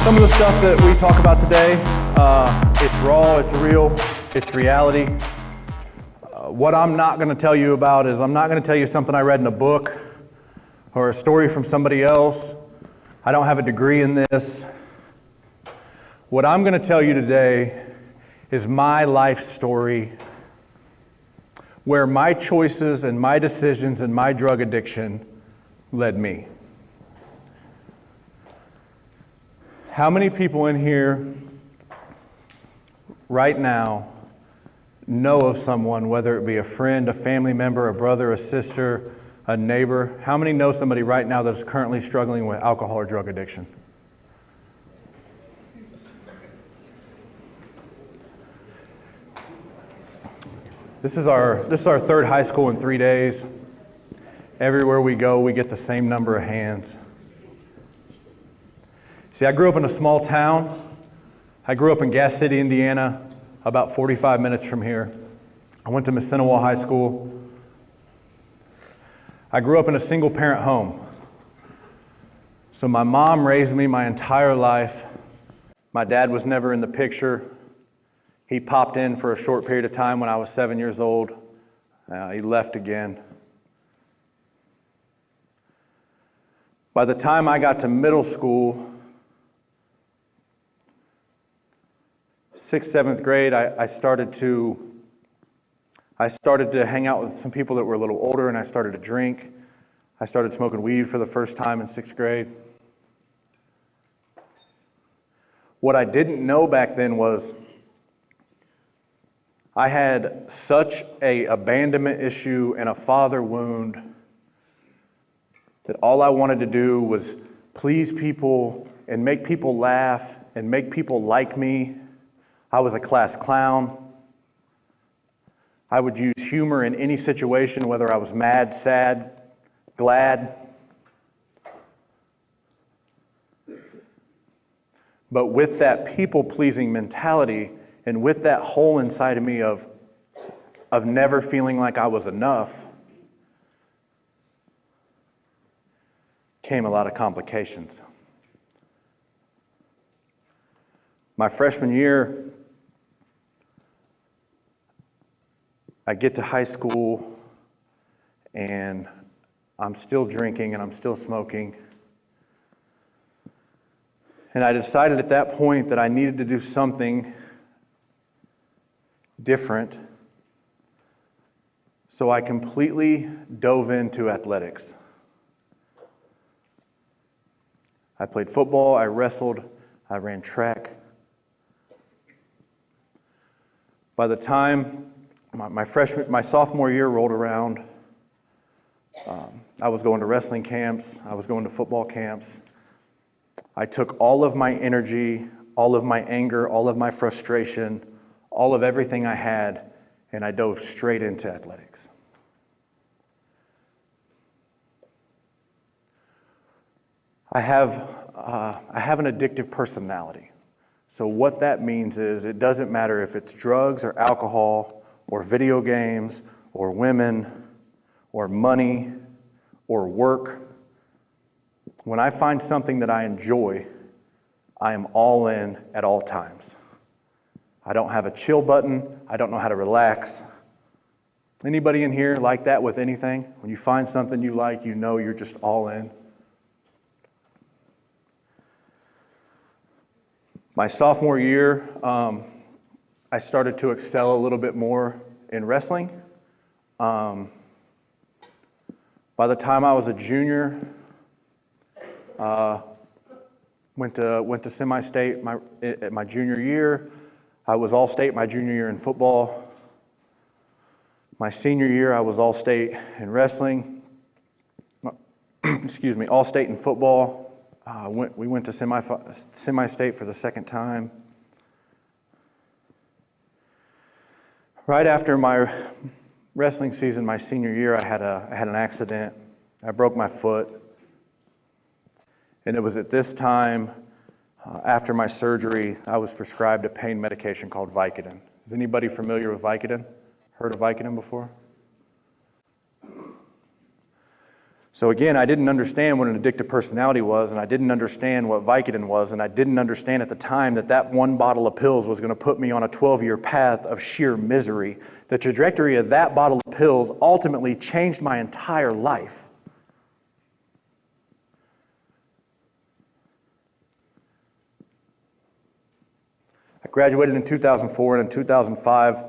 Some of the stuff that we talk about today, it's raw, it's real, it's reality. What I'm not going to tell you about is I'm not going to tell you something I read in a book or a story from somebody else. I don't have a degree in this. What I'm going to tell you today is my life story, where my choices and my decisions and my drug addiction led me. How many people in here right now know of someone, whether it be a friend, a family member, a brother, a sister, a neighbor? How many know somebody right now that's currently struggling with alcohol or drug addiction? This is our third high school in 3 days. Everywhere we go, we get the same number of hands. See, I grew up in a small town. I grew up in Gas City, Indiana, about 45 minutes from here. I went to Missinawah High School. I grew up in a single-parent home. So my mom raised me my entire life. My dad was never in the picture. He popped in for a short period of time when I was 7 years old. He left again. By the time I got to middle school, 6th, 7th grade, I started to hang out with some people that were a little older, and I started to drink. I started smoking weed for the first time in 6th grade. What I didn't know back then was I had such an abandonment issue and a father wound that all I wanted to do was please people and make people laugh and make people like me. I was a class clown. I would use humor in any situation, whether I was mad, sad, glad. But with that people-pleasing mentality and with that hole inside of me of never feeling like I was enough, came a lot of complications. My freshman year, I get to high school and I'm still drinking and I'm still smoking. And I decided at that point that I needed to do something different. So I completely dove into athletics. I played football, I wrestled, I ran track. By the time my sophomore year rolled around, I was going to wrestling camps, I was going to football camps. I took all of my energy, all of my anger, all of my frustration, all of everything I had, and I dove straight into athletics. I have an addictive personality. So what that means is it doesn't matter if it's drugs or alcohol or video games or women or money or work. When I find something that I enjoy, I am all in at all times. I don't have a chill button. I don't know how to relax. Anybody in here like that with anything? When you find something you like, you know you're just all in. My sophomore year, I started to excel a little bit more in wrestling. By the time I was a junior, went to semi-state my junior year. I was all-state my junior year in football. My senior year, I was all-state in wrestling. Excuse me, all-state in football. We went to semi-state for the second time. Right after my wrestling season, my senior year, I had an accident. I broke my foot. And it was at this time, after my surgery, I was prescribed a pain medication called Vicodin. Is anybody familiar with Vicodin? Heard of Vicodin before? So again, I didn't understand what an addictive personality was, and I didn't understand what Vicodin was, and I didn't understand at the time that that one bottle of pills was going to put me on a 12-year path of sheer misery. The trajectory of that bottle of pills ultimately changed my entire life. I graduated in 2004, and in 2005,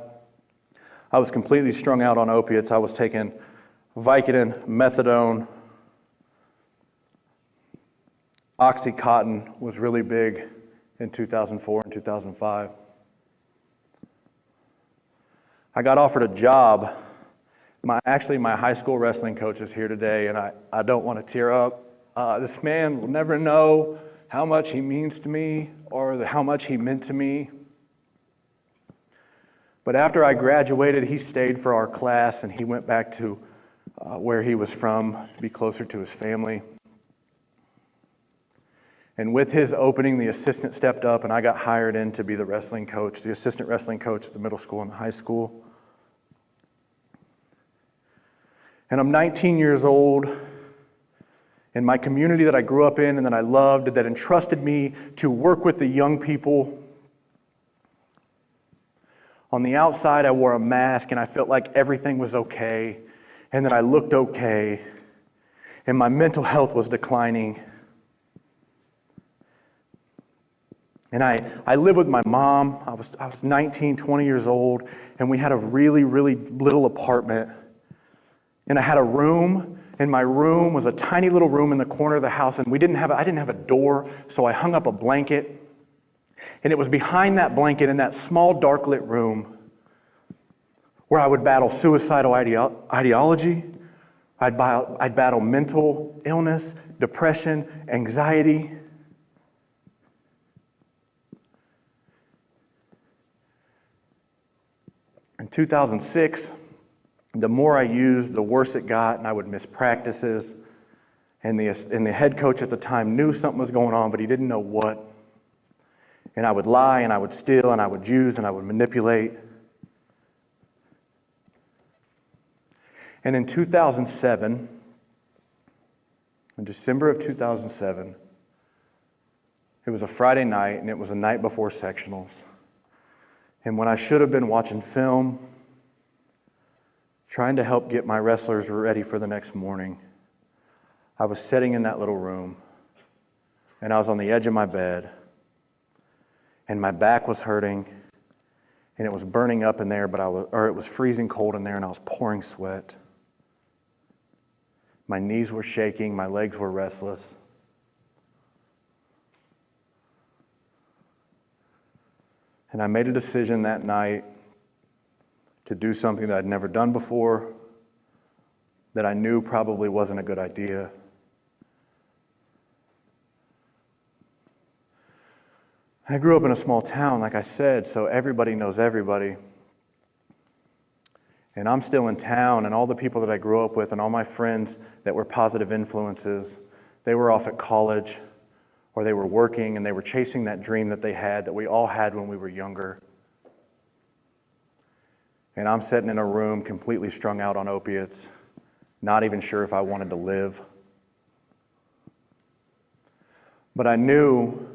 I was completely strung out on opiates. I was taking Vicodin, methadone, Oxycontin was really big in 2004 and 2005. I got offered a job. My high school wrestling coach is here today, and I don't want to tear up. This man will never know how much he means to me or how much he meant to me. But after I graduated, he stayed for our class, and he went back to where he was from to be closer to his family. And with his opening, the assistant stepped up, and I got hired in to be the wrestling coach, the assistant wrestling coach at the middle school and the high school. And I'm 19 years old, and my community that I grew up in and that I loved, that entrusted me to work with the young people. On the outside, I wore a mask, and I felt like everything was okay, and that I looked okay, and my mental health was declining. And I lived with my mom. I was 19, 20 years old, and we had a really, really little apartment. And I had a room, and my room was a tiny little room in the corner of the house, and I didn't have a door, so I hung up a blanket. And it was behind that blanket in that small, dark lit room where I would battle suicidal ideology. I'd battle mental illness, depression, anxiety. In 2006, the more I used, the worse it got, and I would miss practices. And the head coach at the time knew something was going on, but he didn't know what. And I would lie, and I would steal, and I would use, and I would manipulate. And in 2007, in December of 2007, it was a Friday night, and it was the night before sectionals. And when I should have been watching film, trying to help get my wrestlers ready for the next morning, I was sitting in that little room, and I was on the edge of my bed, and my back was hurting, and it was burning up in there, it was freezing cold in there, and I was pouring sweat. My knees were shaking, my legs were restless. And I made a decision that night to do something that I'd never done before, that I knew probably wasn't a good idea. I grew up in a small town, like I said, so everybody knows everybody. And I'm still in town, and all the people that I grew up with and all my friends that were positive influences, they were off at college, or they were working, and they were chasing that dream that they had, that we all had when we were younger. And I'm sitting in a room completely strung out on opiates, not even sure if I wanted to live. But I knew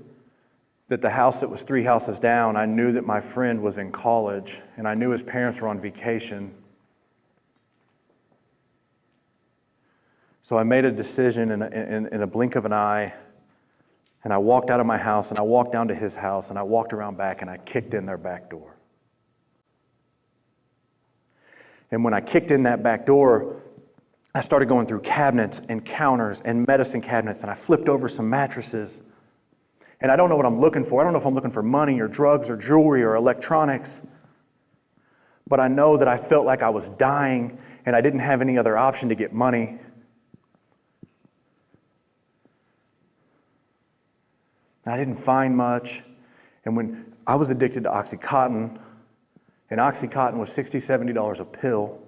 that the house that was 3 houses down, I knew that my friend was in college, and I knew his parents were on vacation. So I made a decision in a blink of an eye, and I walked out of my house, and I walked down to his house, and I walked around back, and I kicked in their back door. And when I kicked in that back door, I started going through cabinets and counters and medicine cabinets, and I flipped over some mattresses. And I don't know what I'm looking for. I don't know if I'm looking for money or drugs or jewelry or electronics. But I know that I felt like I was dying, and I didn't have any other option to get money. I didn't find much. And when I was addicted to Oxycontin, and Oxycontin was $60, $70 a pill.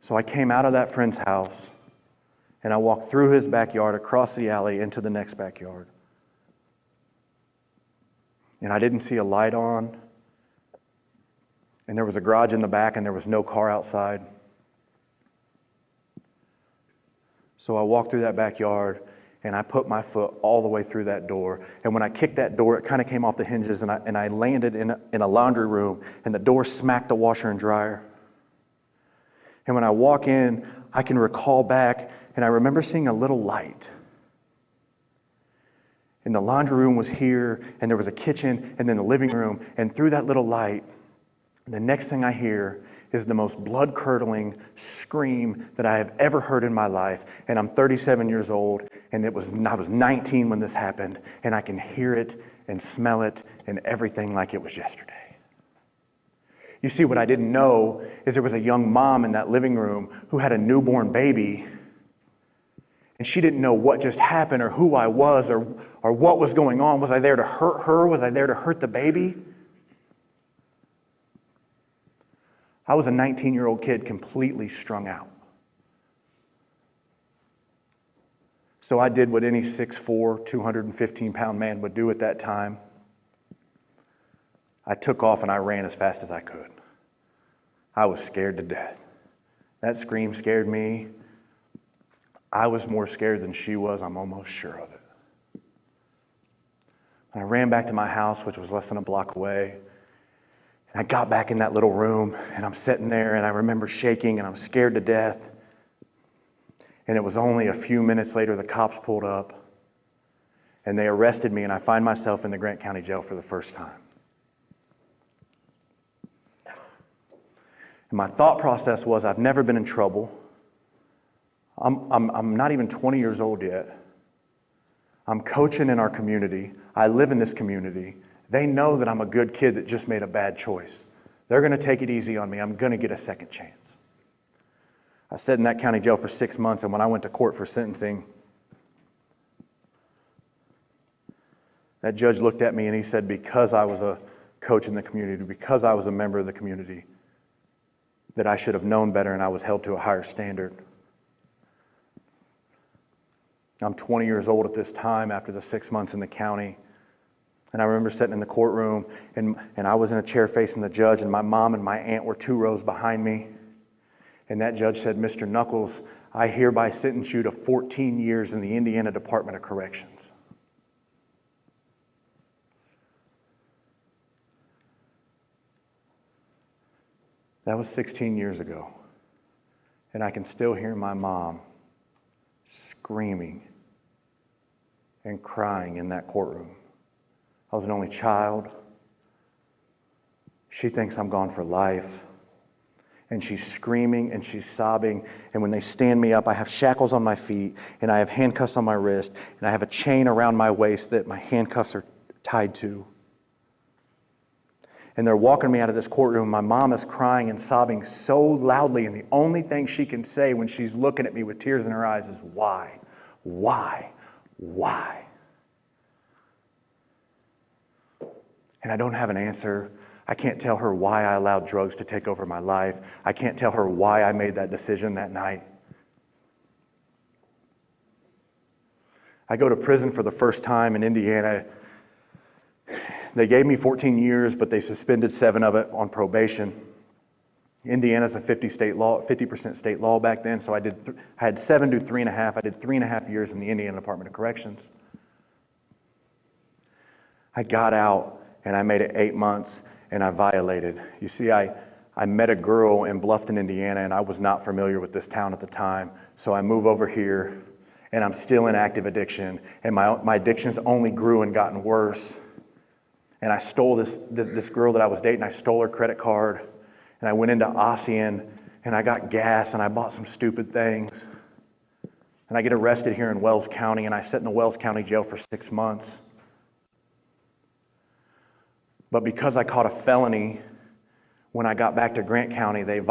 So I came out of that friend's house, and I walked through his backyard, across the alley, into the next backyard. And I didn't see a light on, and there was a garage in the back, and there was no car outside. So I walked through that backyard, and I put my foot all the way through that door. And when I kicked that door, it kind of came off the hinges, and I landed in a laundry room, and the door smacked the washer and dryer. And when I walk in, I can recall back, and I remember seeing a little light. And the laundry room was here, and there was a kitchen, and then the living room. And through that little light, the next thing I hear is the most blood-curdling scream that I have ever heard in my life. And I'm 37 years old, and I was 19 when this happened, and I can hear it and smell it and everything like it was yesterday. You see, what I didn't know is there was a young mom in that living room who had a newborn baby, and she didn't know what just happened or who I was or what was going on. Was I there to hurt her? Was I there to hurt the baby? I was a 19-year-old kid completely strung out. So I did what any 6'4", 215-pound man would do at that time. I took off and I ran as fast as I could. I was scared to death. That scream scared me. I was more scared than she was, I'm almost sure of it. I ran back to my house, which was less than a block away. And I got back in that little room, and I'm sitting there, and I remember shaking, and I'm scared to death. And it was only a few minutes later the cops pulled up, and they arrested me, and I find myself in the Grant County Jail for the first time. And my thought process was, I've never been in trouble. I'm not even 20 years old yet. I'm coaching in our community. I live in this community. They know that I'm a good kid that just made a bad choice. They're going to take it easy on me. I'm going to get a second chance. I sat in that county jail for 6 months, and when I went to court for sentencing, that judge looked at me and he said, because I was a coach in the community, because I was a member of the community, that I should have known better and I was held to a higher standard. I'm 20 years old at this time after the 6 months in the county. And I remember sitting in the courtroom, and I was in a chair facing the judge, and my mom and my aunt were 2 rows behind me. And that judge said, Mr. Knuckles, I hereby sentence you to 14 years in the Indiana Department of Corrections. That was 16 years ago. And I can still hear my mom screaming and crying in that courtroom. I was an only child. She thinks I'm gone for life. And she's screaming and she's sobbing. And when they stand me up, I have shackles on my feet and I have handcuffs on my wrist and I have a chain around my waist that my handcuffs are tied to. And they're walking me out of this courtroom. My mom is crying and sobbing so loudly, and the only thing she can say when she's looking at me with tears in her eyes is, why? Why? Why? And I don't have an answer. I can't tell her why I allowed drugs to take over my life. I can't tell her why I made that decision that night. I go to prison for the first time in Indiana. They gave me 14 years, but they suspended 7 of it on probation. Indiana's a 50% state law back then, so I had 7 do 3.5. I did 3.5 years in the Indiana Department of Corrections. I got out and I made it 8 months and I violated. You see, I met a girl in Bluffton, Indiana, and I was not familiar with this town at the time, so I move over here and I'm still in active addiction, and my addictions only grew and gotten worse. And I stole this girl that I was dating. I stole her credit card, and I went into ASEAN, and I got gas, and I bought some stupid things. And I get arrested here in Wells County, and I sit in the Wells County jail for 6 months. But because I caught a felony, when I got back to Grant County, they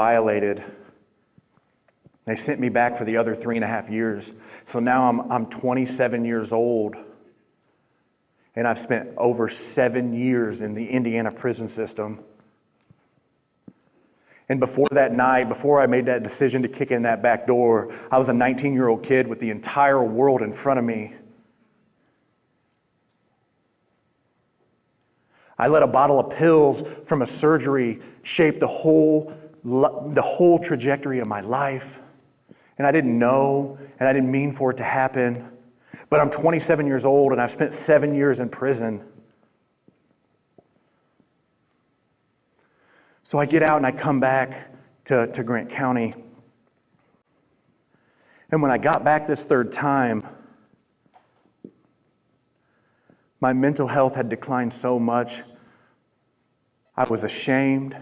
sent me back for the other 3.5 years. So now I'm 27 years old. And I've spent over 7 years in the Indiana prison system. And before that night, before I made that decision to kick in that back door, I was a 19-year-old kid with the entire world in front of me. I let a bottle of pills from a surgery shape the whole trajectory of my life. and I didn't know, and I didn't mean for it to happen. But I'm 27 years old, and I've spent 7 years in prison. So I get out and I come back to Grant County. And when I got back this third time, my mental health had declined so much. I was ashamed.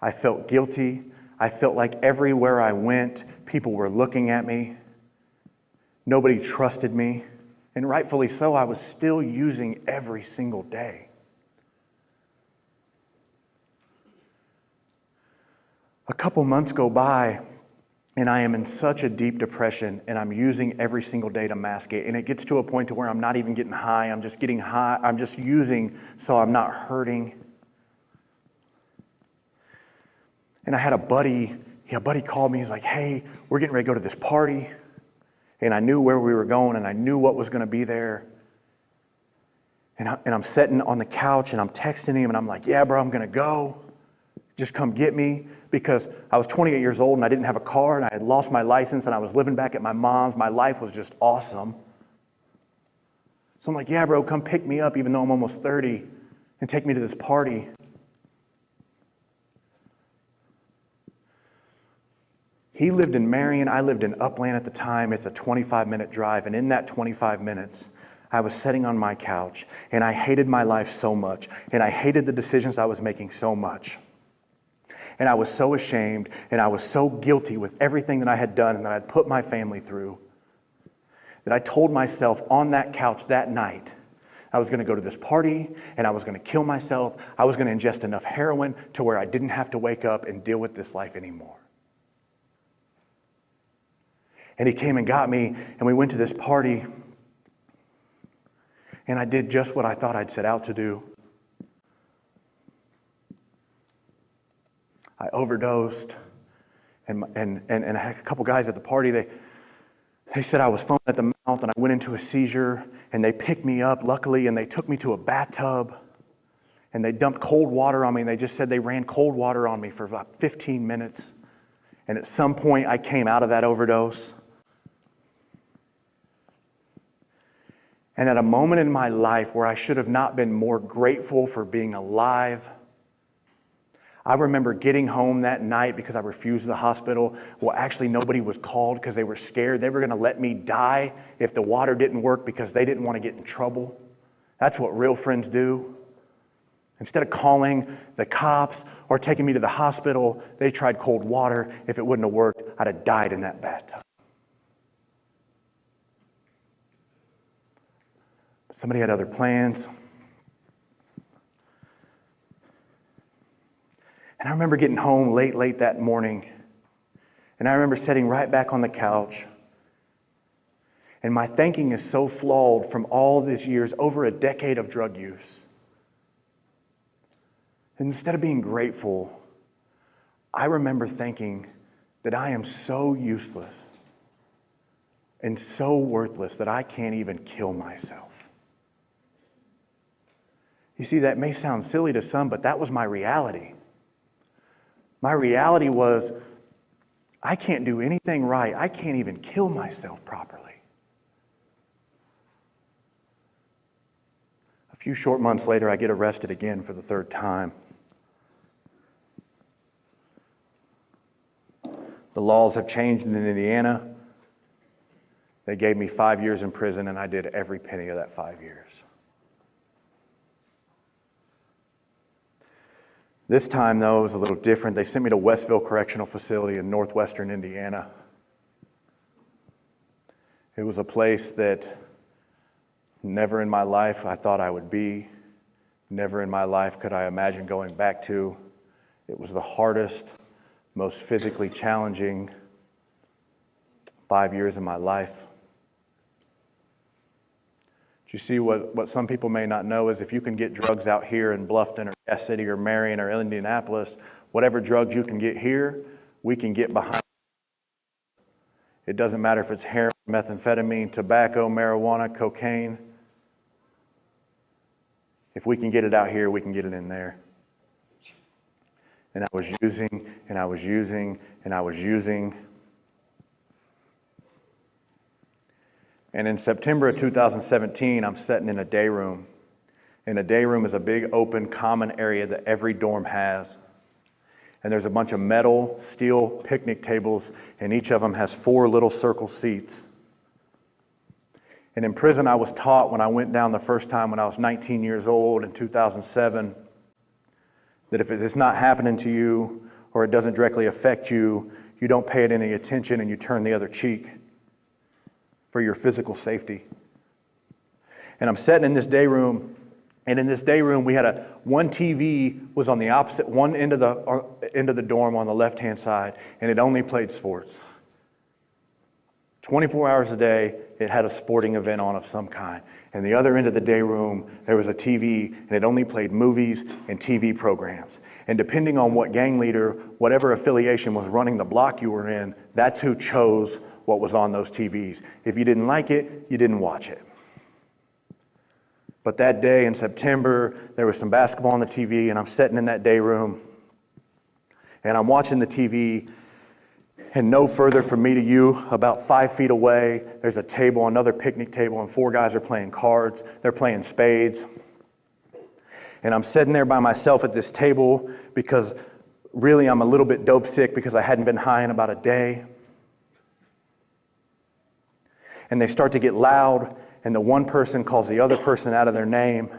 I felt guilty. I felt like everywhere I went, people were looking at me. Nobody trusted me. And rightfully so, I was still using every single day. A couple months go by, and I am in such a deep depression, and I'm using every single day to mask it. And it gets to a point to where I'm not even getting high. I'm just getting high. I'm just using so I'm not hurting. And I had a buddy called me. He's like, hey, we're getting ready to go to this party. And I knew where we were going, and I knew what was going to be there. And I'm sitting on the couch, and I'm texting him, and I'm like, yeah, bro, I'm going to go. Just come get me. Because I was 28 years old, and I didn't have a car, and I had lost my license, and I was living back at my mom's. My life was just awesome. So I'm like, yeah, bro, come pick me up, even though I'm almost 30, and take me to this party. He lived in Marion. I lived in Upland at the time. It's a 25-minute drive. And in that 25 minutes, I was sitting on my couch, and I hated my life so much, and I hated the decisions I was making so much. And I was so ashamed, and I was so guilty with everything that I had done and that I'd put my family through, that I told myself on that couch that night, I was going to go to this party, and I was going to kill myself. I was going to ingest enough heroin to where I didn't have to wake up and deal with this life anymore. And he came and got me, and we went to this party, and I did just what I thought I'd set out to do. I overdosed, and I had a couple guys at the party. They said I was foaming at the mouth, and I went into a seizure, and they picked me up, luckily, and they took me to a bathtub, and they dumped cold water on me, and they just said they ran cold water on me for about 15 minutes. And at some point, I came out of that overdose. And at a moment in my life where I should have not been more grateful for being alive, I remember getting home that night because I refused the hospital. Well, actually, nobody was called because they were scared. They were going to let me die if the water didn't work because they didn't want to get in trouble. That's what real friends do. Instead of calling the cops or taking me to the hospital, they tried cold water. If it wouldn't have worked, I'd have died in that bathtub. Somebody had other plans. And I remember getting home late that morning, and I remember sitting right back on the couch, and my thinking is so flawed from all these years, over a decade of drug use. And instead of being grateful, I remember thinking that I am so useless and so worthless that I can't even kill myself. You see, that may sound silly to some, but that was my reality. My reality was, I can't do anything right. I can't even kill myself properly. A few short months later, I get arrested again for the third time. The laws have changed in Indiana. They gave me 5 years in prison, and I did every penny of that 5 years. This time, though, it was a little different. They sent me to Westville Correctional Facility in northwestern Indiana. It was a place that never in my life I thought I would be. Never in my life could I imagine going back to. It was the hardest, most physically challenging 5 years of my life. You see, what some people may not know is if you can get drugs out here in Bluffton or Gas City or Marion or Indianapolis, whatever drugs you can get here, we can get behind. It doesn't matter if it's heroin, methamphetamine, tobacco, marijuana, cocaine. If we can get it out here, we can get it in there. And I was using, and I was using, and I was using. And in September of 2017, I'm sitting in a day room. And a day room is a big open common area that every dorm has. And there's a bunch of metal, steel picnic tables, and each of them has 4 little circle seats. And in prison, I was taught when I went down the first time when I was 19 years old in 2007, that if it is not happening to you or it doesn't directly affect you, you don't pay it any attention and you turn the other cheek for your physical safety. And I'm sitting in this day room, and in this day room we had one TV was on the opposite one end of the dorm on the left-hand side, and it only played sports. 24 hours a day, it had a sporting event on of some kind. And the other end of the day room, there was a TV, and it only played movies and TV programs. And depending on what gang leader, whatever affiliation was running the block you were in, that's who chose what was on those TVs. If you didn't like it, you didn't watch it. But that day in September, there was some basketball on the TV, and I'm sitting in that day room, and I'm watching the TV, and no further from me to you, about 5 feet away, there's a table, another picnic table, and 4 guys are playing cards. They're playing spades. And I'm sitting there by myself at this table because really I'm a little bit dope sick because I hadn't been high in about a day. And they start to get loud, and the one person calls the other person out of their name.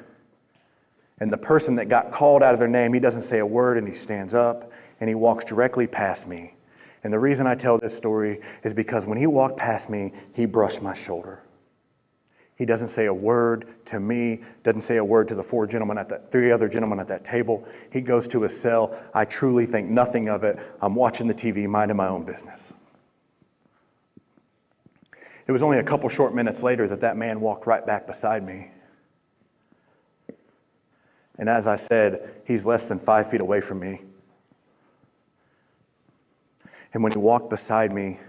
And the person that got called out of their name, he doesn't say a word, and he stands up, and he walks directly past me. And the reason I tell this story is because when he walked past me, he brushed my shoulder. He doesn't say a word to me, doesn't say a word to the 3 other gentlemen at that table. He goes to his cell. I truly think nothing of it. I'm watching the TV, minding my own business. It was only a couple short minutes later that man walked right back beside me. And as I said, he's less than 5 feet away from me. And when he walked beside me,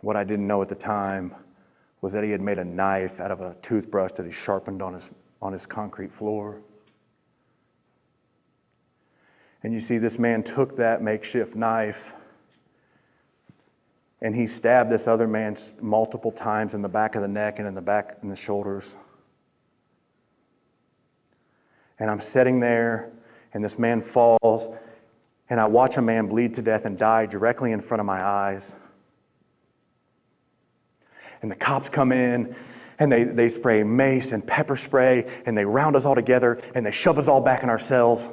what I didn't know at the time was that he had made a knife out of a toothbrush that he sharpened on his concrete floor. And you see, this man took that makeshift knife and he stabbed this other man multiple times in the back of the neck and in the shoulders. And I'm sitting there, and this man falls, and I watch a man bleed to death and die directly in front of my eyes. And the cops come in, and they spray mace and pepper spray, and they round us all together, and they shove us all back in our cells.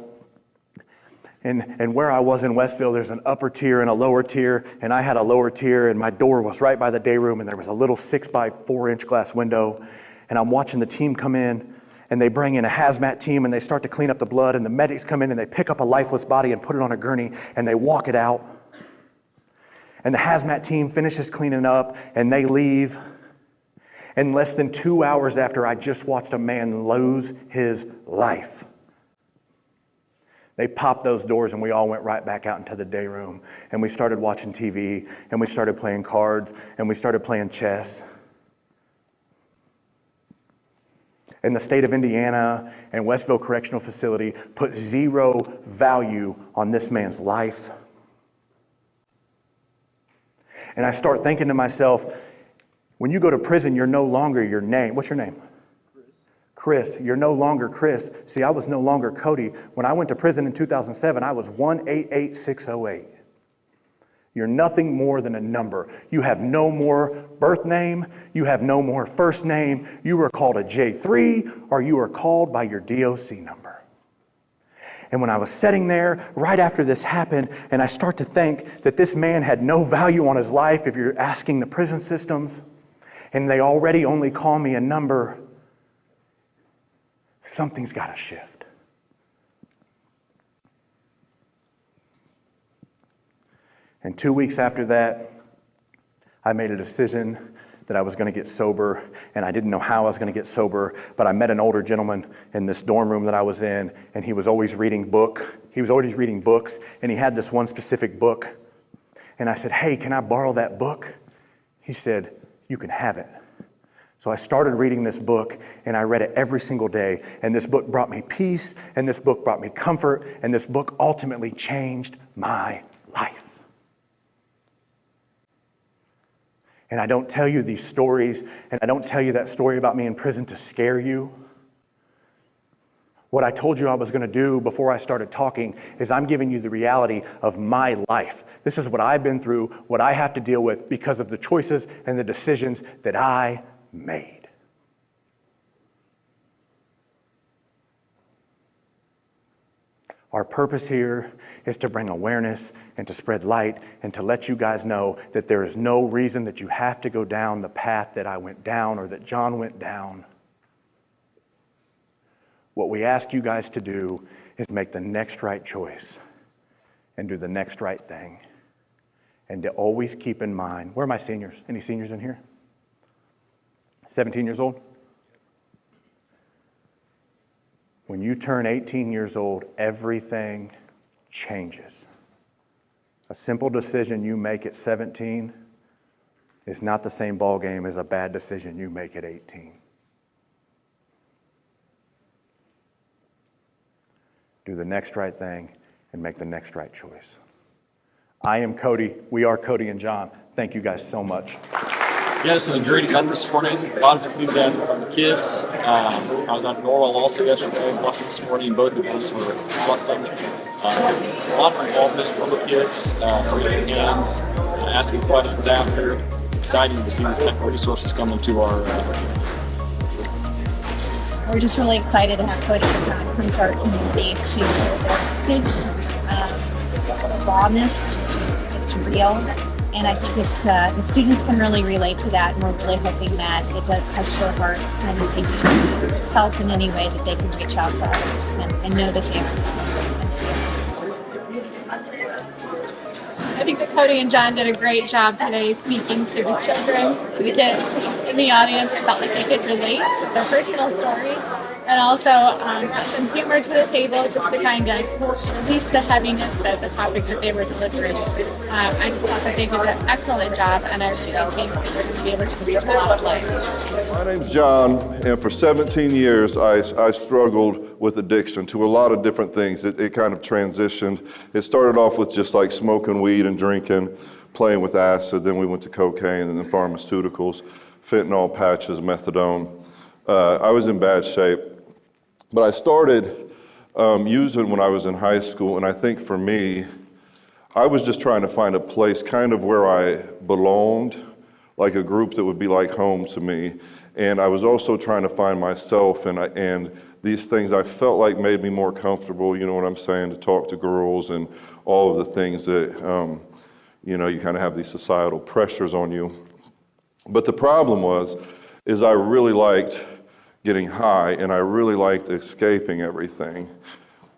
And where I was in Westville, there's an upper tier and a lower tier, and I had a lower tier, and my door was right by the day room, and there was a little 6x4-inch glass window, and I'm watching the team come in, and they bring in a hazmat team, and they start to clean up the blood, and the medics come in, and they pick up a lifeless body and put it on a gurney, and they walk it out. And the hazmat team finishes cleaning up, and they leave. And less than 2 hours after, I just watched a man lose his life. They popped those doors, and we all went right back out into the day room. And we started watching TV, and we started playing cards, and we started playing chess. And the state of Indiana and Westville Correctional Facility put zero value on this man's life. And I start thinking to myself, when you go to prison, you're no longer your name. What's your name? Chris. You're no longer Chris. See, I was no longer Cody. When I went to prison in 2007, I was 188608. You're nothing more than a number. You have no more birth name. You have no more first name. You are called a J3, or you are called by your DOC number. And when I was sitting there right after this happened, and I start to think that this man had no value on his life, if you're asking the prison systems, and they already only call me a number, something's got to shift. And 2 weeks after that, I made a decision that I was going to get sober, and I didn't know how I was going to get sober, but I met an older gentleman in this dorm room that I was in, and he was always reading books, and he had this one specific book. And I said, "Hey, can I borrow that book?" He said, "You can have it." So I started reading this book, and I read it every single day. And this book brought me peace, and this book brought me comfort, and this book ultimately changed my life. And I don't tell you these stories, and I don't tell you that story about me in prison to scare you. What I told you I was going to do before I started talking is I'm giving you the reality of my life. This is what I've been through, what I have to deal with because of the choices and the decisions that I made. Our purpose here is to bring awareness and to spread light and to let you guys know that there is no reason that you have to go down the path that I went down or that John went down. What we ask you guys to do is make the next right choice and do the next right thing. And to always keep in mind, where are my seniors? Any seniors in here? 17 years old? When you turn 18 years old, everything changes. A simple decision you make at 17 is not the same ballgame as a bad decision you make at 18. Do the next right thing and make the next right choice. I am Cody. We are Cody and John. Thank you guys so much. Yeah, this is a great event this morning. A lot of enthusiasm from the kids. I was on Norwell also yesterday, Bluffton this morning. Both events were Bluffton. A lot of involvement from the kids, raising hands, asking questions after. It's exciting to see these technical resources coming to our We're just really excited to have Cody and John come to our community to share their message. The rawness, it's real. And I think it's the students can really relate to that, and we're really hoping that it does touch their hearts, and if they do help in any way, that they can reach out to others and know that they are I think that Cody and John did a great job today speaking to the children, to the kids in the audience. I felt like they could relate with their personal stories and also brought some humor to the table just to kind of release the heaviness that the topic that they were delivering. I just thought that they did an excellent job, and I really think we're going to be able to reach a lot of lives. My name's John, and for 17 years I struggled with addiction to a lot of different things. It kind of transitioned. It started off with just like smoking weed and drinking, playing with acid, then we went to cocaine and then pharmaceuticals, fentanyl patches, methadone. I was in bad shape. But I started using when I was in high school, and I think for me, I was just trying to find a place kind of where I belonged, like a group that would be like home to me. And I was also trying to find myself, and these things I felt like made me more comfortable, you know what I'm saying, to talk to girls and all of the things that, you kind of have these societal pressures on you. But the problem is I really liked getting high, and I really liked escaping everything.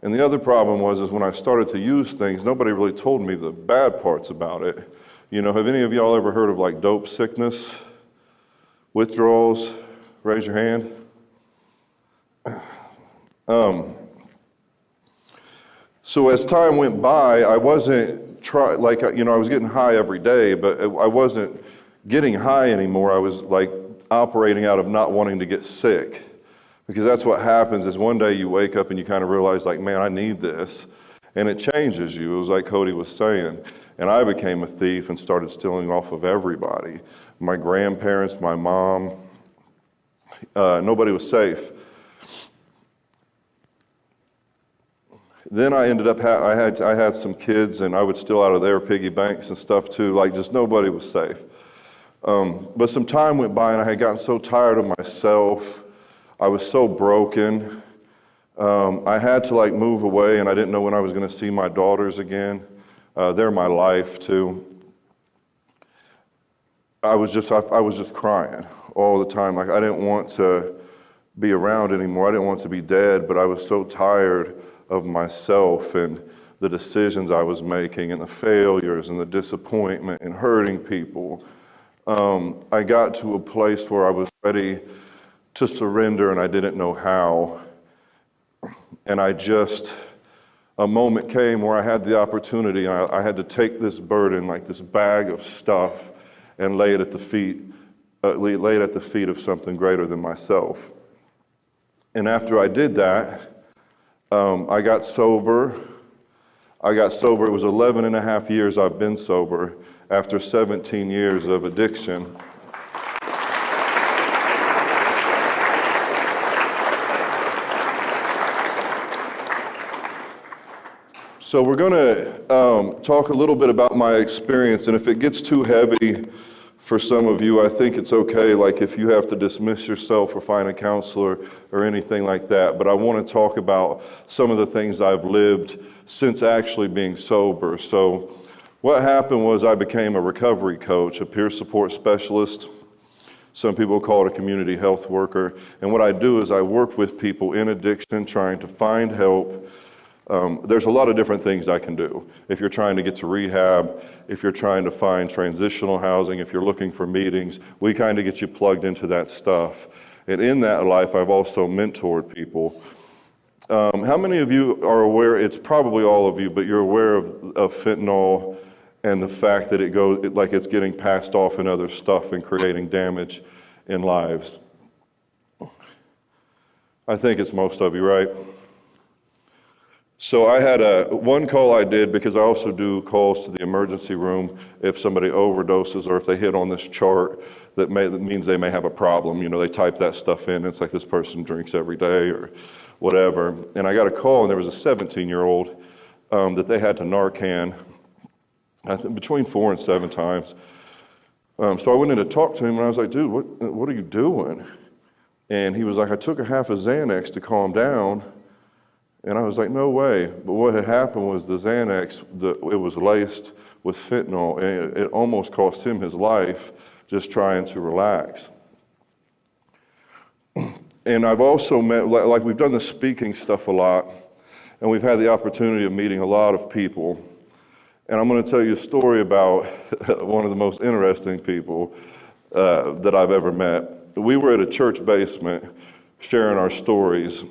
And the other problem is when I started to use things, nobody really told me the bad parts about it. Have any of y'all ever heard of like dope sickness, withdrawals? Raise your hand. So as time went by, I wasn't I was getting high every day, but I wasn't getting high anymore. I was like operating out of not wanting to get sick. Because that's what happens is one day you wake up and you kind of realize like, man, I need this. And it changes you. It was like Cody was saying. And I became a thief and started stealing off of everybody. My grandparents, my mom, nobody was safe. Then I ended up, I had some kids, and I would steal out of their piggy banks and stuff too. Like just nobody was safe. But some time went by and I had gotten so tired of myself. I was so broken. I had to like move away, and I didn't know when I was going to see my daughters again. They're my life too. I was just crying all the time. Like I didn't want to be around anymore. I didn't want to be dead, but I was so tired of myself and the decisions I was making and the failures and the disappointment and hurting people. I got to a place where I was ready to surrender, and I didn't know how. And a moment came where I had the opportunity, and I had to take this burden, like this bag of stuff, and lay it at the feet of something greater than myself. And after I did that, I got sober. It was 11 and a half years I've been sober. after 17 years of addiction. So we're going to talk a little bit about my experience, and if it gets too heavy for some of you, I think it's okay, like if you have to dismiss yourself or find a counselor or anything like that. But I want to talk about some of the things I've lived since actually being sober. So what happened was I became a recovery coach, a peer support specialist. Some people call it a community health worker. And what I do is I work with people in addiction trying to find help. There's a lot of different things I can do. If you're trying to get to rehab, if you're trying to find transitional housing, if you're looking for meetings, we kind of get you plugged into that stuff. And in that life, I've also mentored people. How many of you are aware, it's probably all of you, but you're aware of fentanyl and the fact that it's getting passed off in other stuff and creating damage in lives? I think it's most of you, right? So I had one call I did, because I also do calls to the emergency room if somebody overdoses or if they hit on this chart that means they may have a problem. You know, they type that stuff in. It's like this person drinks every day or whatever. And I got a call, and there was a 17-year-old that they had to Narcan, I think between 4 and 7 times. So I went in to talk to him, and I was like, dude, what are you doing? And he was like, I took a half a Xanax to calm down. And I was like, no way. But what had happened was the Xanax, it was laced with fentanyl, and it almost cost him his life just trying to relax. And I've also met, like we've done the speaking stuff a lot, and we've had the opportunity of meeting a lot of people. And I'm going to tell you a story about one of the most interesting people that I've ever met. We were at a church basement sharing our stories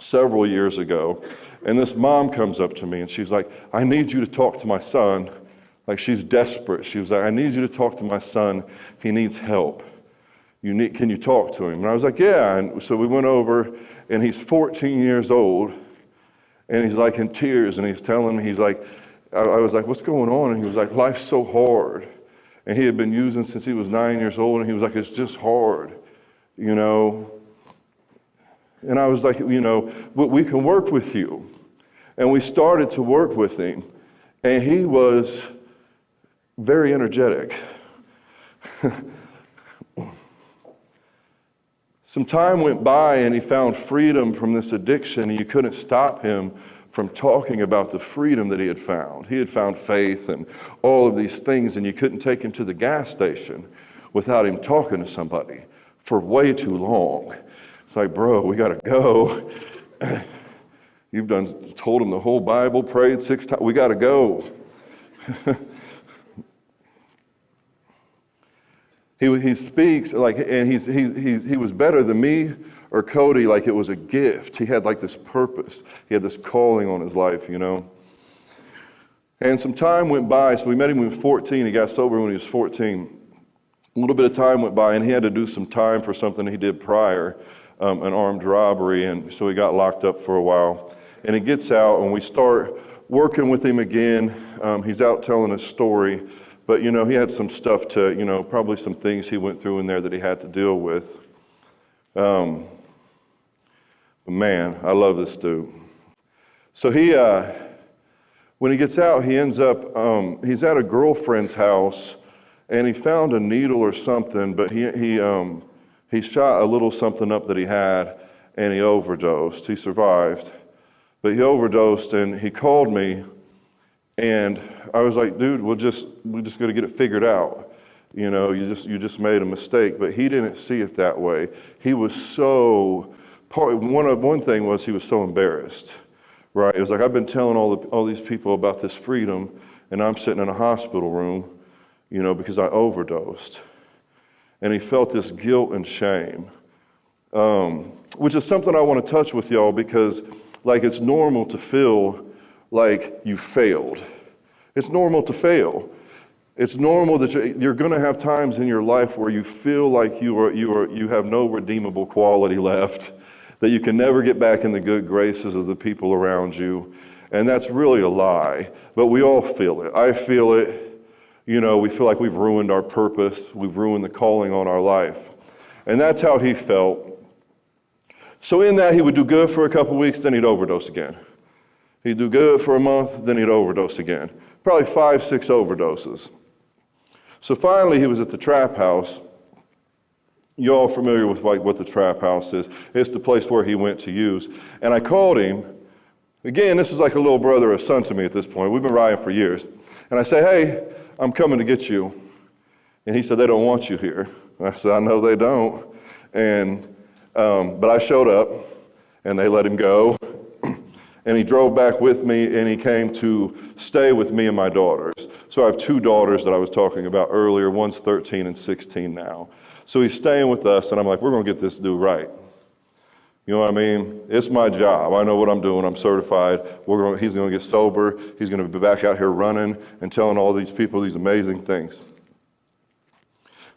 several years ago, and this mom comes up to me and she's like, I need you to talk to my son. Like, she's desperate. She was like, I need you to talk to my son. He needs help. Can you talk to him? And I was like, yeah. And so we went over, and he's 14 years old, and he's like in tears, and he's telling me, he's like, I was like, what's going on? And he was like, life's so hard. And he had been using since he was 9 years old, and he was like, it's just hard, you know. And I was like, you know, we can work with you. And we started to work with him. And he was very energetic. Some time went by, and he found freedom from this addiction, and you couldn't stop him from talking about the freedom that he had found. He had found faith and all of these things, and you couldn't take him to the gas station without him talking to somebody for way too long. It's like, bro, we got to go. You've told him the whole Bible, prayed 6 times. We got to go. He speaks and he was better than me or Cody. Like, it was a gift. He had like this purpose. He had this calling on his life, you know. And some time went by. So we met him when he was 14. He got sober when he was 14. A little bit of time went by, and he had to do some time for something he did prior. An armed robbery, and so he got locked up for a while. And he gets out, and we start working with him again. He's out telling his story, but you know, he had some stuff to, you know, probably some things he went through in there that he had to deal with. But man, I love this dude. So when he gets out, he ends up, he's at a girlfriend's house, and he found a needle or something, but he shot a little something up that he had, and he overdosed. He survived, but he overdosed, and he called me, and I was like, dude, we're just got to get it figured out. You know, you just made a mistake. But he didn't see it that way. He was so, one thing was he was so embarrassed, right? It was like, I've been telling all these people about this freedom, and I'm sitting in a hospital room, you know, because I overdosed. And he felt this guilt and shame, which is something I want to touch with y'all, because like, it's normal to feel like you failed. It's normal to fail. It's normal that you're going to have times in your life where you feel like you have no redeemable quality left, that you can never get back in the good graces of the people around you. And that's really a lie, but we all feel it. I feel it. we feel like we've ruined our purpose, we've ruined the calling on our life. And that's how he felt. So in that, he would do good for a couple weeks, then he'd overdose again. He'd do good for a month, then he'd overdose again. Probably 5, 6 overdoses. So finally, he was at the trap house. You all familiar with what the trap house is? It's the place where he went to use. And I called him. Again, this is like a little brother or son to me at this point. We've been riding for years. And I say, hey, I'm coming to get you. And he said, they don't want you here. I said, I know they don't. And but I showed up, and they let him go. And he drove back with me, and he came to stay with me and my daughters. So I have 2 daughters that I was talking about earlier. One's 13 and 16 now. So he's staying with us, and I'm like, we're going to get this dude right. You know what I mean? It's my job. I know what I'm doing. I'm certified. He's going to get sober. He's going to be back out here running and telling all these people these amazing things.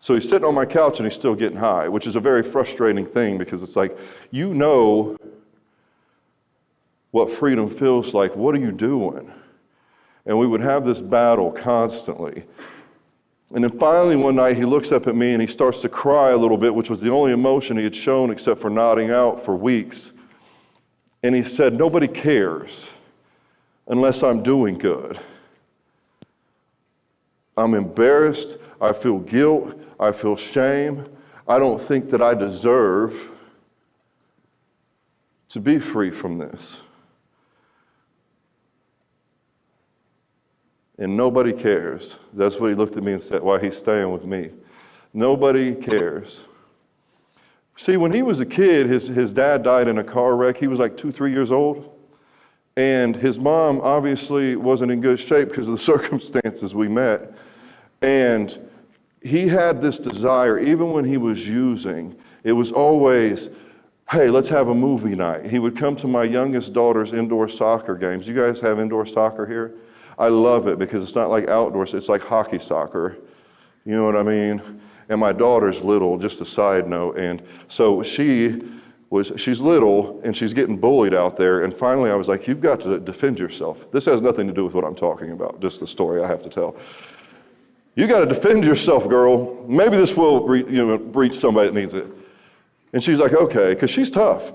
So he's sitting on my couch, and he's still getting high, which is a very frustrating thing because it's like, you know what freedom feels like. What are you doing? And we would have this battle constantly. And then finally one night he looks up at me and he starts to cry a little bit, which was the only emotion he had shown except for nodding out for weeks. And he said, nobody cares unless I'm doing good. I'm embarrassed. I feel guilt. I feel shame. I don't think that I deserve to be free from this. And nobody cares. That's what he looked at me and said, why he's staying with me. Nobody cares. See, when he was a kid, his dad died in a car wreck. He was like 2, 3 years old. And his mom obviously wasn't in good shape because of the circumstances we met. And he had this desire, even when he was using, it was always, hey, let's have a movie night. He would come to my youngest daughter's indoor soccer games. You guys have indoor soccer here? I love it because it's not like outdoors, it's like hockey soccer. You know what I mean? And my daughter's little, just a side note. And so she's little and she's getting bullied out there. And finally I was like, you've got to defend yourself. This has nothing to do with what I'm talking about, just the story I have to tell. You got to defend yourself, girl. Maybe this will reach somebody that needs it. And she's like, okay, because she's tough.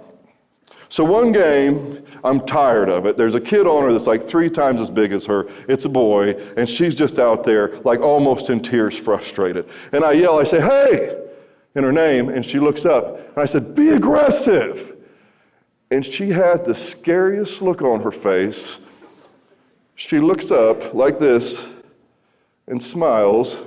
So one game, I'm tired of it. There's a kid on her that's like 3 times as big as her. It's a boy, and she's just out there like almost in tears, frustrated. And I yell, I say, hey, in her name, and she looks up. And I said, be aggressive. And she had the scariest look on her face. She looks up like this and smiles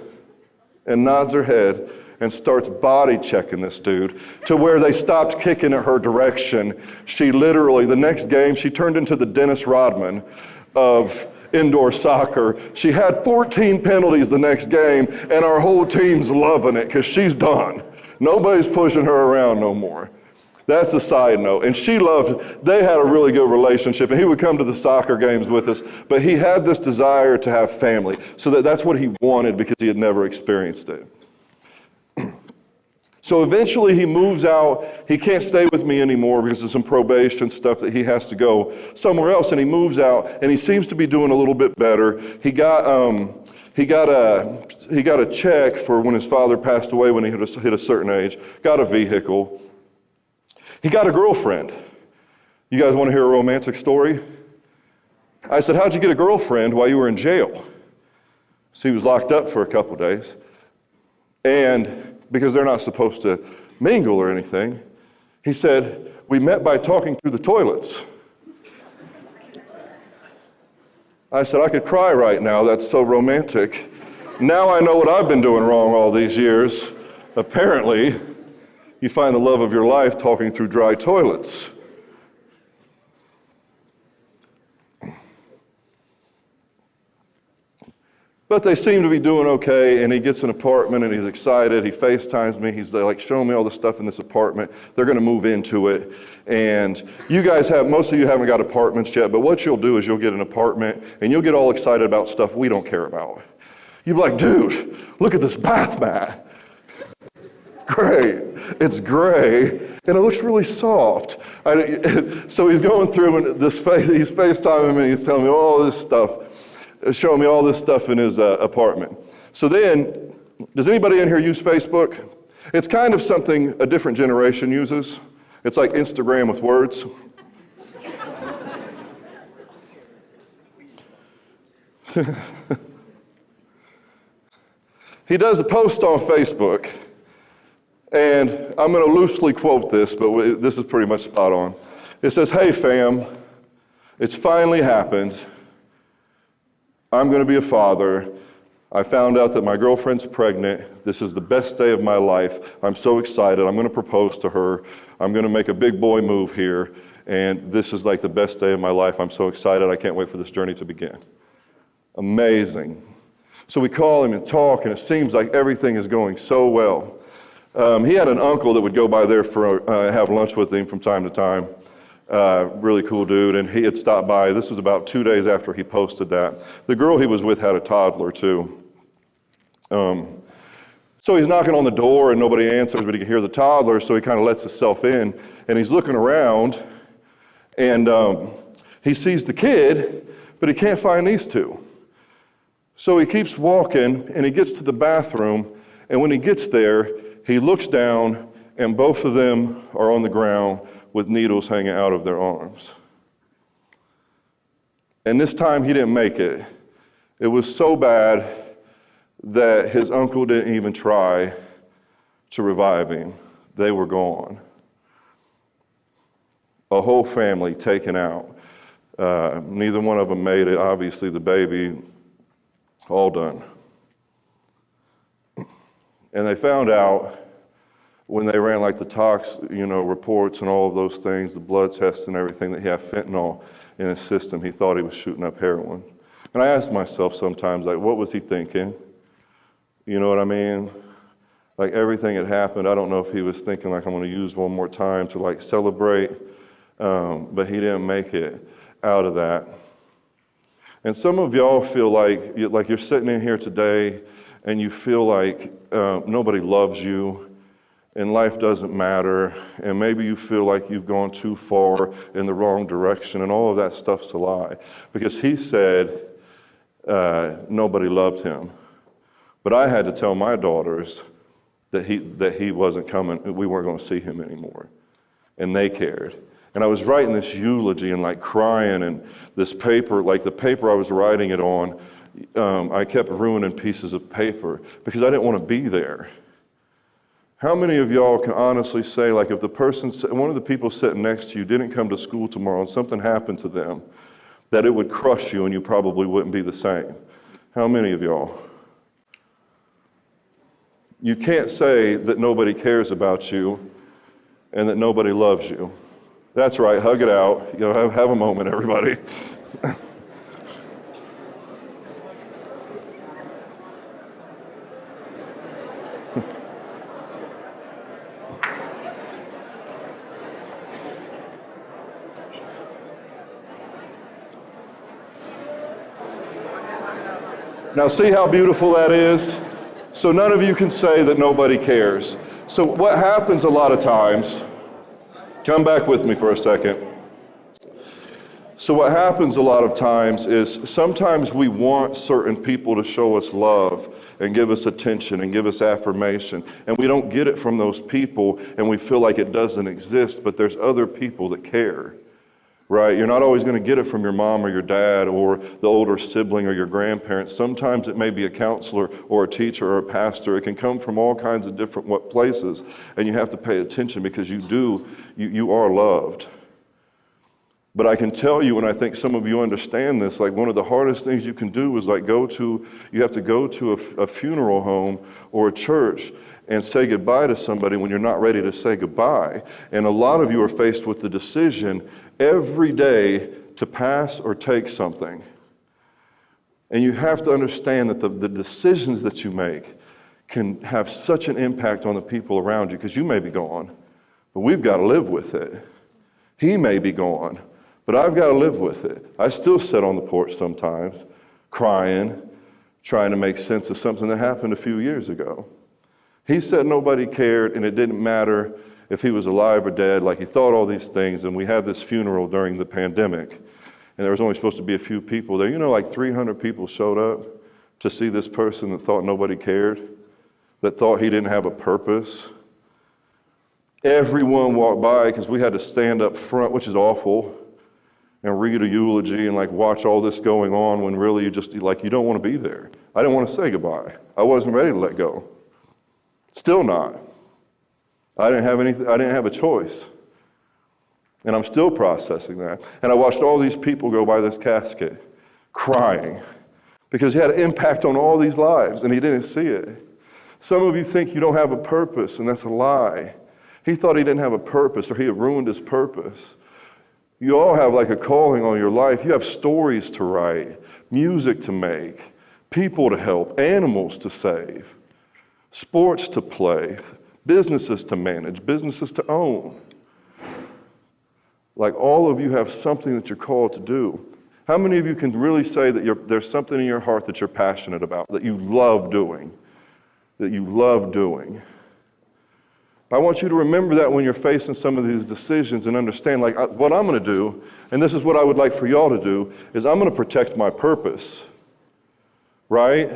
and nods her head and starts body checking this dude to where they stopped kicking at her direction. She literally, the next game, she turned into the Dennis Rodman of indoor soccer. She had 14 penalties the next game, and our whole team's loving it because she's done. Nobody's pushing her around no more. That's a side note. And they had a really good relationship, and he would come to the soccer games with us, but he had this desire to have family. So that's what he wanted because he had never experienced it. So eventually he moves out. He can't stay with me anymore because of some probation stuff that he has to go somewhere else, and he moves out, and he seems to be doing a little bit better. He got a check for when his father passed away when he hit a certain age, got a vehicle. He got a girlfriend. You guys want to hear a romantic story? I said, how'd you get a girlfriend while you were in jail? So he was locked up for a couple days. And because they're not supposed to mingle or anything, he said, we met by talking through the toilets. I said, I could cry right now. That's so romantic. Now I know what I've been doing wrong all these years. Apparently, you find the love of your life talking through dry toilets. But they seem to be doing okay, and he gets an apartment, and he's excited. He FaceTimes me. He's like, showing me all the stuff in this apartment. They're going to move into it. And most of you haven't got apartments yet, but what you'll do is you'll get an apartment, and you'll get all excited about stuff we don't care about. You'll be like, dude, look at this bath mat. It's great. It's gray, and it looks really soft. So he's going through, and he's FaceTiming me, and he's telling me all this stuff, showing me all this stuff in his apartment. So then, does anybody in here use Facebook? It's kind of something a different generation uses. It's like Instagram with words. He does a post on Facebook, and I'm going to loosely quote this, but this is pretty much spot on. It says, "Hey fam, it's finally happened. I'm going to be a father. I found out that my girlfriend's pregnant. This is the best day of my life. I'm so excited. I'm going to propose to her. I'm going to make a big boy move here. And this is like the best day of my life. I'm so excited. I can't wait for this journey to begin." Amazing. So we call him and talk, and it seems like everything is going so well. He had an uncle that would go by there for have lunch with him from time to time. Really cool dude, and he had stopped by. This was about 2 days after he posted that. The girl he was with had a toddler too. So he's knocking on the door and nobody answers, but he can hear the toddler, so he kind of lets himself in, and he's looking around, and he sees the kid, but he can't find these two. So he keeps walking, and he gets to the bathroom, and when he gets there, he looks down, and both of them are on the ground with needles hanging out of their arms. And this time he didn't make it. It was so bad that his uncle didn't even try to revive him. They were gone. A whole family taken out. Neither one of them made it. Obviously, the baby, all done. And they found out when they ran like the tox, reports and all of those things, the blood tests and everything, that he had fentanyl in his system. He thought he was shooting up heroin. And I asked myself sometimes, like, what was he thinking? You know what I mean? Like, everything had happened. I don't know if he was thinking, like, I'm going to use one more time to, like, celebrate. But he didn't make it out of that. And some of y'all feel like you're sitting in here today and you feel like nobody loves you and life doesn't matter, and maybe you feel like you've gone too far in the wrong direction, and all of that stuff's a lie. Because he said nobody loved him. But I had to tell my daughters that he wasn't coming, we weren't going to see him anymore. And they cared. And I was writing this eulogy and like crying, and this paper, like the paper I was writing it on, I kept ruining pieces of paper because I didn't want to be there. How many of y'all can honestly say, like, if one of the people sitting next to you didn't come to school tomorrow and something happened to them, that it would crush you and you probably wouldn't be the same? How many of y'all? You can't say that nobody cares about you and that nobody loves you. That's right, hug it out. Have a moment, everybody. Now see how beautiful that is? So none of you can say that nobody cares. So what happens a lot of times, come back with me for a second. So what happens a lot of times is sometimes we want certain people to show us love and give us attention and give us affirmation, and we don't get it from those people, and we feel like it doesn't exist, but there's other people that care. Right? You're not always going to get it from your mom or your dad or the older sibling or your grandparents. Sometimes it may be a counselor or a teacher or a pastor. It can come from all kinds of different places, and you have to pay attention because you are loved. But I can tell you, and I think some of you understand this, like one of the hardest things you can do is like you have to go to a funeral home or a church and say goodbye to somebody when you're not ready to say goodbye. And a lot of you are faced with the decision every day to pass or take something. And you have to understand that the decisions that you make can have such an impact on the people around you, because you may be gone, but we've got to live with it. He may be gone, but I've got to live with it. I still sit on the porch sometimes, crying, trying to make sense of something that happened a few years ago. He said nobody cared, and it didn't matter if he was alive or dead. Like, he thought all these things, and we had this funeral during the pandemic, and there was only supposed to be a few people there. Like 300 people showed up to see this person that thought nobody cared, that thought he didn't have a purpose. Everyone walked by because we had to stand up front, which is awful, and read a eulogy and like watch all this going on when really you just like, you don't want to be there. I didn't want to say goodbye. I wasn't ready to let go. Still not. I didn't have anything, I didn't have a choice. And I'm still processing that. And I watched all these people go by this casket crying because he had an impact on all these lives and he didn't see it. Some of you think you don't have a purpose, and that's a lie. He thought he didn't have a purpose, or he had ruined his purpose. You all have like a calling on your life. You have stories to write, music to make, people to help, animals to save, sports to play, businesses to manage, businesses to own. Like all of you have something that you're called to do. How many of you can really say that there's something in your heart that you're passionate about, that you love doing, that you love doing? I want you to remember that when you're facing some of these decisions and understand, like, what I'm going to do, and this is what I would like for y'all to do, is I'm going to protect my purpose, right?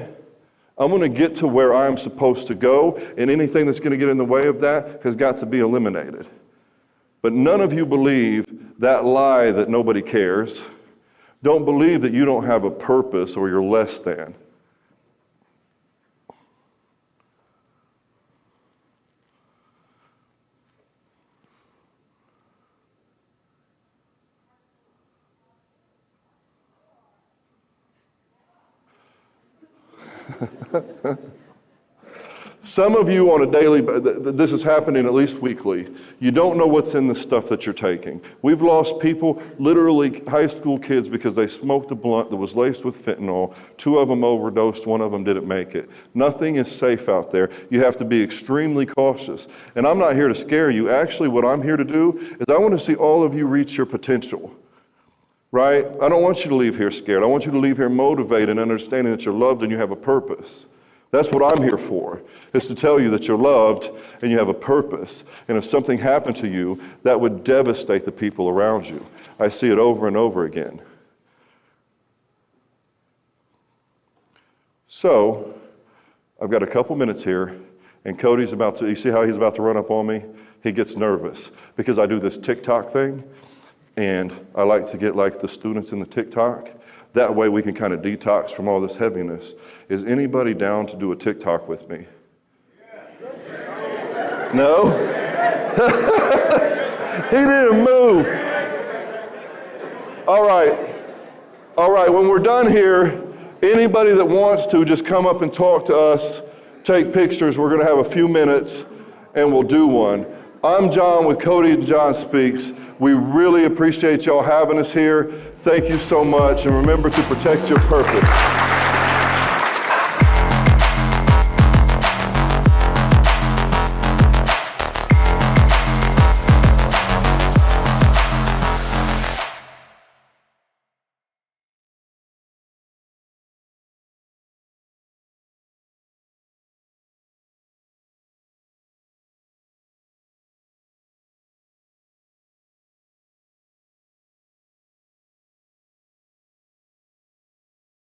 I'm going to get to where I'm supposed to go, and anything that's going to get in the way of that has got to be eliminated. But none of you believe that lie that nobody cares. Don't believe that you don't have a purpose or you're less than. Some of you on a daily, this is happening at least weekly, you don't know what's in the stuff that you're taking. We've lost people, literally high school kids, because they smoked a blunt that was laced with fentanyl. 2 of them overdosed, 1 of them didn't make it. Nothing is safe out there. You have to be extremely cautious. And I'm not here to scare you. Actually, what I'm here to do is I want to see all of you reach your potential. Right? I don't want you to leave here scared. I want you to leave here motivated and understanding that you're loved and you have a purpose. That's what I'm here for, is to tell you that you're loved and you have a purpose. And if something happened to you, that would devastate the people around you. I see it over and over again. So, I've got a couple minutes here, and Cody's about to, you see how he's about to run up on me? He gets nervous because I do this TikTok thing. And I like to get like the students in the TikTok. That way we can kind of detox from all this heaviness. Is anybody down to do a TikTok with me? No? He didn't move. All right, when we're done here, anybody that wants to just come up and talk to us, take pictures. We're gonna have a few minutes and we'll do one. I'm John with Cody and John Speaks. We really appreciate y'all having us here. Thank you so much, and remember to protect your purpose.